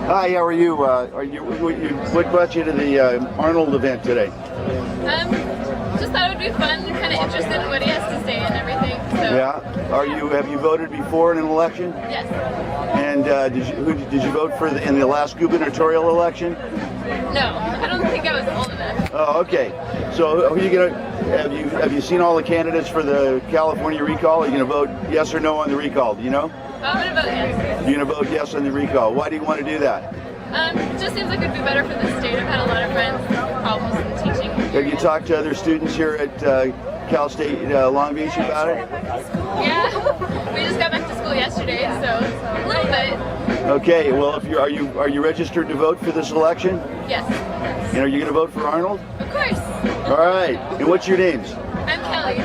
Hi, how are you? What brought you to the Arnold event today? Just thought it would be fun. Kind of interested in what he has to say and everything. So. Yeah. Have you voted before in an election? Yes. And did you vote in the last gubernatorial election? No, I don't think I was old enough. Oh, okay. So are you have you seen all the candidates for the California recall? Are you gonna vote yes or no on the recall? Do you know? I'm gonna vote yes. You're gonna vote yes on the recall. Why do you want to do that? It just seems like it'd be better for the state. I've had a lot of friends with problems in teaching. Have you talked to other students here at Cal State Long Beach about it? Yeah, we just got back to school yesterday, so a little bit. Okay. Well, are you registered to vote for this election? Yes. And are you going to vote for Arnold? Of course. All right. And what's your names? I'm Kelly.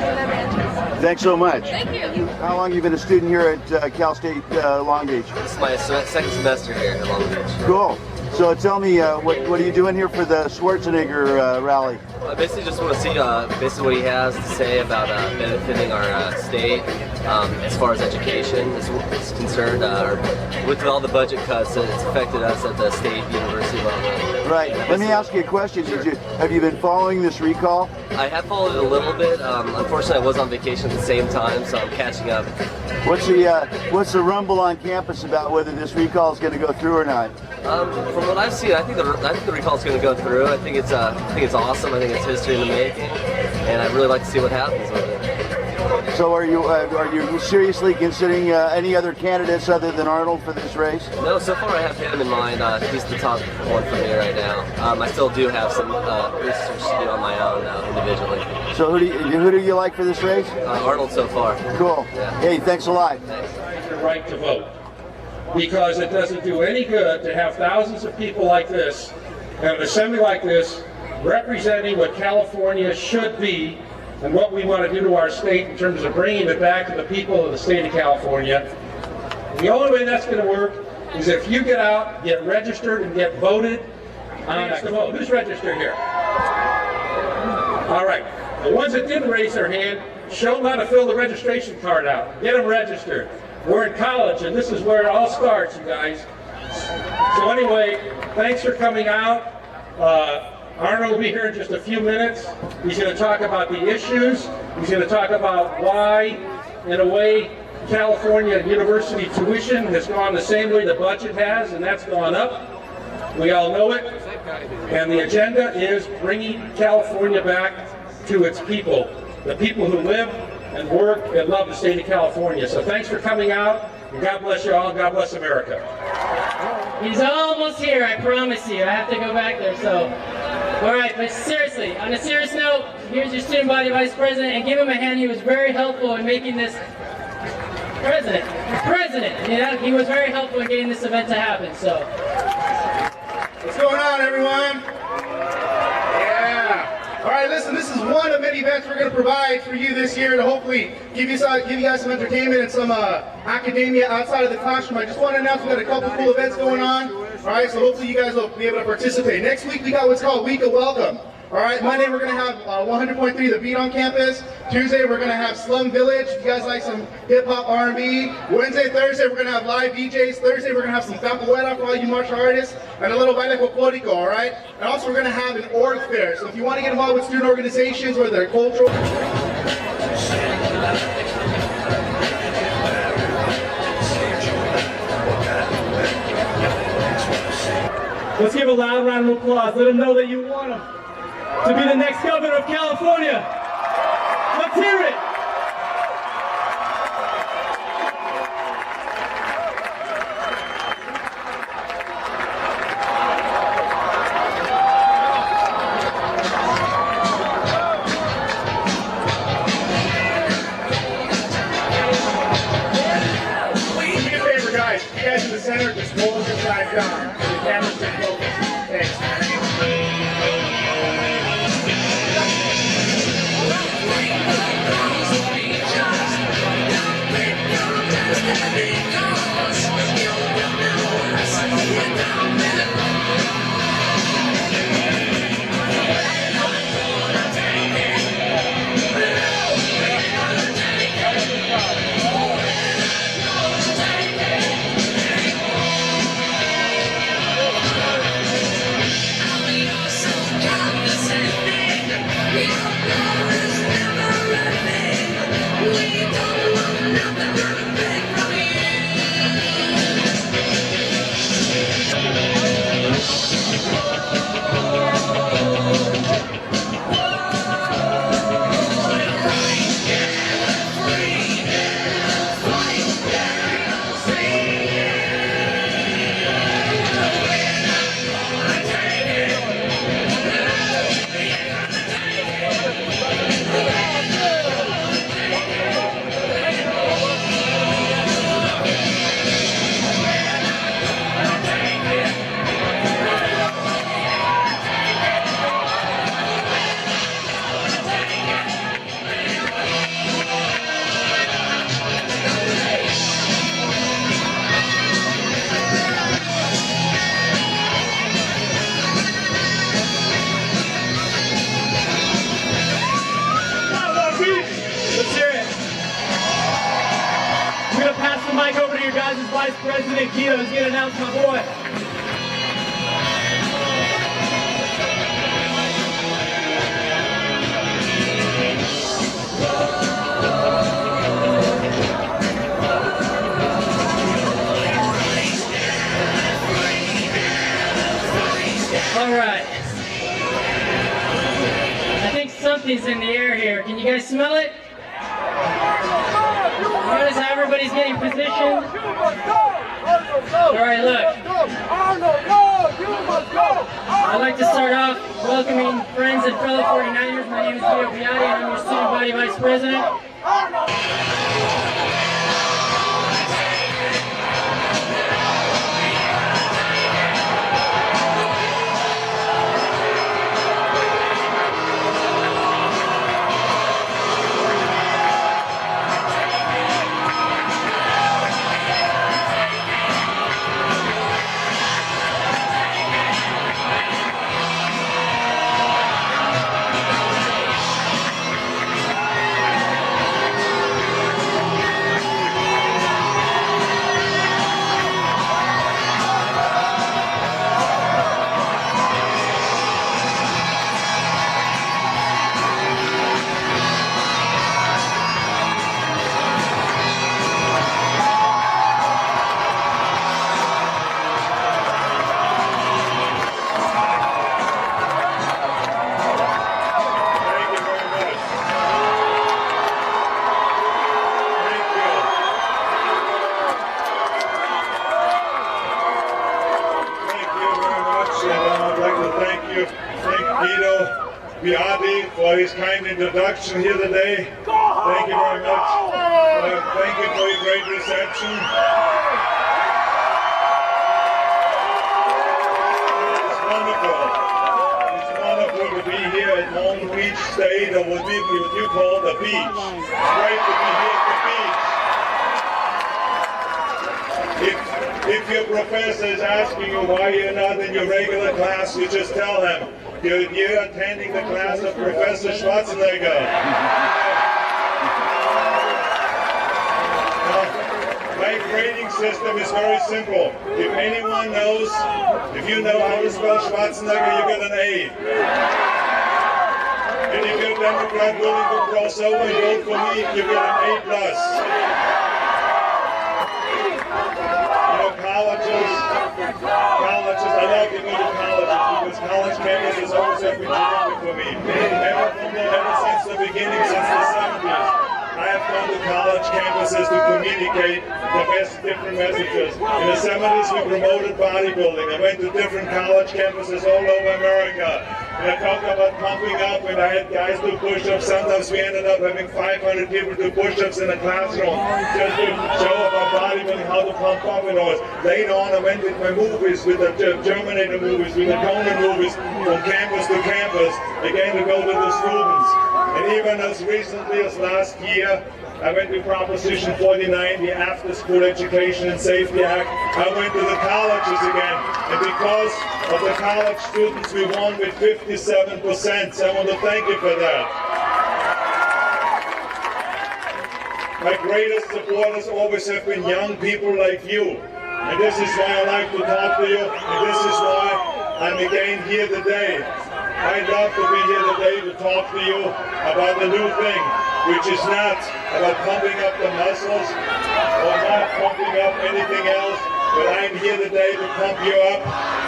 Thanks so much. Thank you. How long have you been a student here at Cal State Long Beach? This is my second semester here at Long Beach. Cool. So tell me, what are you doing here for the Schwarzenegger rally? I basically just want to see basically what he has to say about benefiting our state as far as education is concerned. With all the budget cuts, it's affected us at the state university level. Right. Let me ask you a question. Sure. Have you been following this recall? I have followed it a little bit. Unfortunately, I was on vacation at the same time, so I'm catching up. What's the rumble on campus about whether this recall is going to go through or not? From what I've seen, I think the recall is going to go through. I think it's awesome. I think it's history in the making, and I'd really like to see what happens with it. So are you seriously considering any other candidates other than Arnold for this race? No, so far I have him in mind. He's the top one for me right now. I still do have some research to do on my own individually. So who do you like for this race? Arnold so far. Cool. Yeah. Hey, thanks a lot. Thanks. Your right to vote, because it doesn't do any good to have thousands of people like this at an assembly like this representing what California should be and what we want to do to our state in terms of bringing it back to the people of the state of California. The only way that's going to work is if you get out, get registered, and get voted on that vote. Who's registered here? All right. The ones that didn't raise their hand, show them how to fill the registration card out. Get them registered. We're in college, and this is where it all starts, you guys. So anyway, thanks for coming out. Arnold will be here in just a few minutes. He's going to talk about the issues. He's going to talk about why, in a way, California university tuition has gone the same way the budget has, and that's gone up. We all know it. And the agenda is bringing California back to its people, the people who live and work and love the state of California. So thanks for coming out, and God bless you all, and God bless America. He's almost here, I promise you. I have to go back there, so. All right, but seriously, on a serious note, here's your student body vice president, and give him a hand. He was very helpful in making this president. You know, he was very helpful in getting this event to happen, so. What's going on, everyone? Yeah. All right, listen, this is one of many events we're going to provide for you this year to hopefully give you guys some entertainment and some academia outside of the classroom. I just want to announce we've got a couple cool events going on. All right, so hopefully you guys will be able to participate. Next week, we got what's called Week of Welcome. All right, Monday we're going to have 100.3 The Beat on campus. Tuesday we're going to have Slum Village. If you guys like some hip-hop, R&B. Wednesday, Thursday we're going to have live DJs. Thursday we're going to have some capoeira for all you martial artists and a little baile folklorico, all right? And also we're going to have an org fair. So if you want to get involved with student organizations or their cultural... Let's give a loud round of applause. Let them know that you want them to be the next governor of California. Let's hear it. Do me a favor, guys. You guys in the center, just hold your side down. The camera's been focused. Thanks. Vice President Guido is going to announce my boy. All right. I think something's in the air here. Can you guys smell it? Notice how everybody's getting positioned. All right, look. I'd like to start off welcoming friends and fellow 49ers. My name is Guido Piatti, and I'm your student body vice president. Piatti for his kind introduction here today. Thank you very much. Thank you for your great reception. It's wonderful. It's wonderful to be here at Long Beach State, or what you call the beach. It's great to be here at the beach. If your professor is asking you why you're not in your regular class, you just tell him you're attending the class of Professor Schwarzenegger. My grading system is very simple. If anyone knows, if you know how to spell Schwarzenegger, you get an A. And if you're a Democrat willing to cross over and vote for me, you get an A+. Colleges, I love to go to colleges because college campuses always have been terrific for me. Ever since the beginning, since the 70s, I have gone to college campuses to communicate the best different messages. In the 70s, we promoted bodybuilding. I went to different college campuses all over America. And I talked about pumping up, and I had guys do push-ups. Sometimes we ended up having 500 people do push-ups in a classroom just to show about bodybuilding, how to pump up and all. Later on, I went with my movies, with the Terminator movies, with the Conan movies, from campus to campus, again to go to the students. And even as recently as last year, I went to Proposition 49, the After School Education and Safety Act. I went to the colleges again. And because of the college students, we won with 57%. So I want to thank you for that. My greatest supporters always have been young people like you. And this is why I like to talk to you. And this is why I'm again here today. I'd love to be here today to talk to you about the new thing, which is not about pumping up the muscles or not pumping up anything else, but I'm here today to pump you up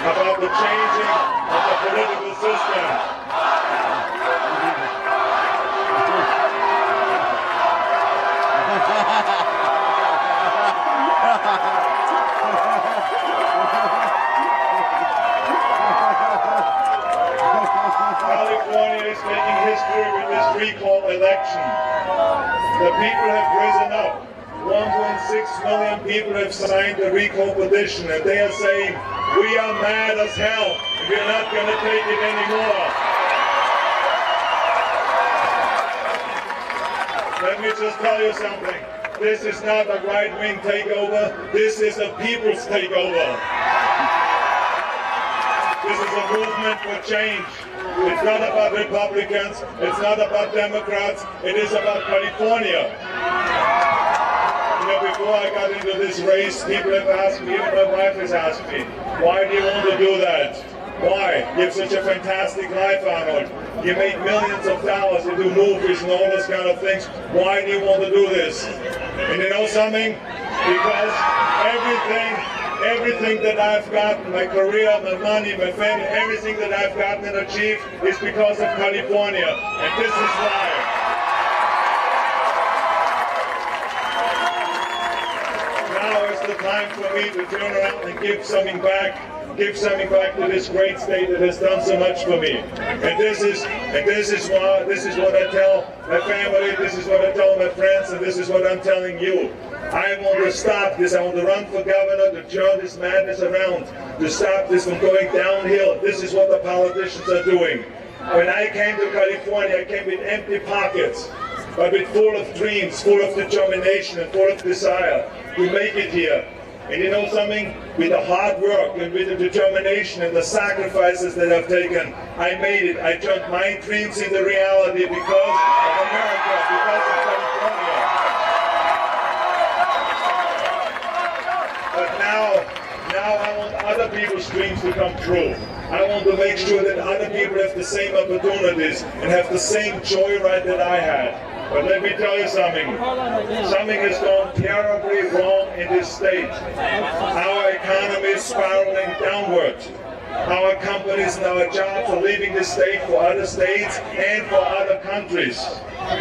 about the changing of the political system. California is making history with this recall election. The people have risen up. 1.6 million people have signed the recall petition, and they are saying, we are mad as hell, and we're not going to take it anymore. Let me just tell you something. This is not a right-wing takeover. This is a people's takeover. This is a movement for change. It's not about Republicans. It's not about Democrats. It is about California. You know, before I got into this race, people have asked me, even my wife has asked me, why do you want to do that? Why? You have such a fantastic life, Arnold. You make millions of dollars, you do movies and all those kind of things. Why do you want to do this? And you know something? Because everything that I've gotten, my career, my money, my family, everything that I've gotten and achieved is because of California. And this is why. Now is the time for me to turn around and give something back to this great state that has done so much for me. And this is what I tell my family, this is what I tell my friends, and this is what I'm telling you. I want to stop this. I want to run for governor to turn this madness around, to stop this from going downhill. This is what the politicians are doing. When I came to California, I came with empty pockets, but with full of dreams, full of determination, and full of desire to make it here. And you know something? With the hard work and with the determination and the sacrifices that I've taken, I made it. I turned my dreams into reality because of America, because of California. But now I want other people's dreams to come true. I want to make sure that other people have the same opportunities and have the same joyride that I had. But let me tell you something. Something has gone terribly wrong in this state. Our economy is spiraling downward. Our companies and our jobs are leaving the state for other states and for other countries.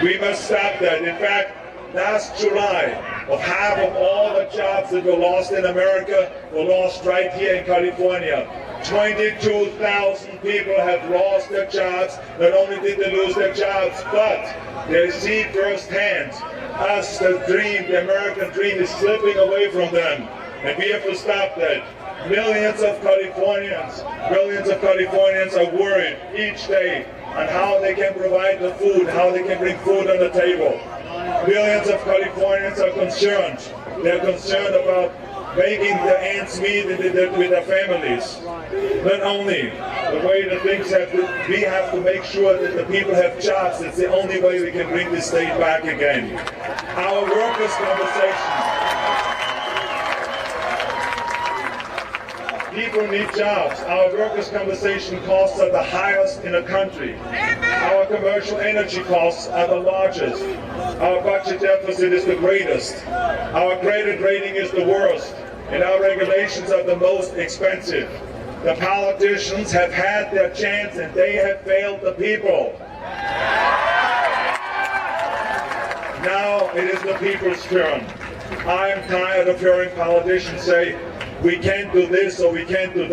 We must stop that. In fact, last July, half of all the jobs that were lost in America were lost right here in California. 22,000 people have lost their jobs. Not only did they lose their jobs, but they see firsthand us, the dream, the American dream is slipping away from them. And we have to stop that. Millions of Californians are worried each day on how they can provide the food, how they can bring food on the table. Millions of Californians are concerned. They're concerned about making the ends meet with their families. Not only the way the things we have to make sure that the people have jobs. It's the only way we can bring this state back again. Our workers' conversation. People need jobs. Our workers' compensation costs are the highest in the country. Our commercial energy costs are the largest. Our budget deficit is the greatest. Our credit rating is the worst. And our regulations are the most expensive. The politicians have had their chance and they have failed the people. Now it is the people's turn. I'm tired of hearing politicians say, we can't do this or we can't do that.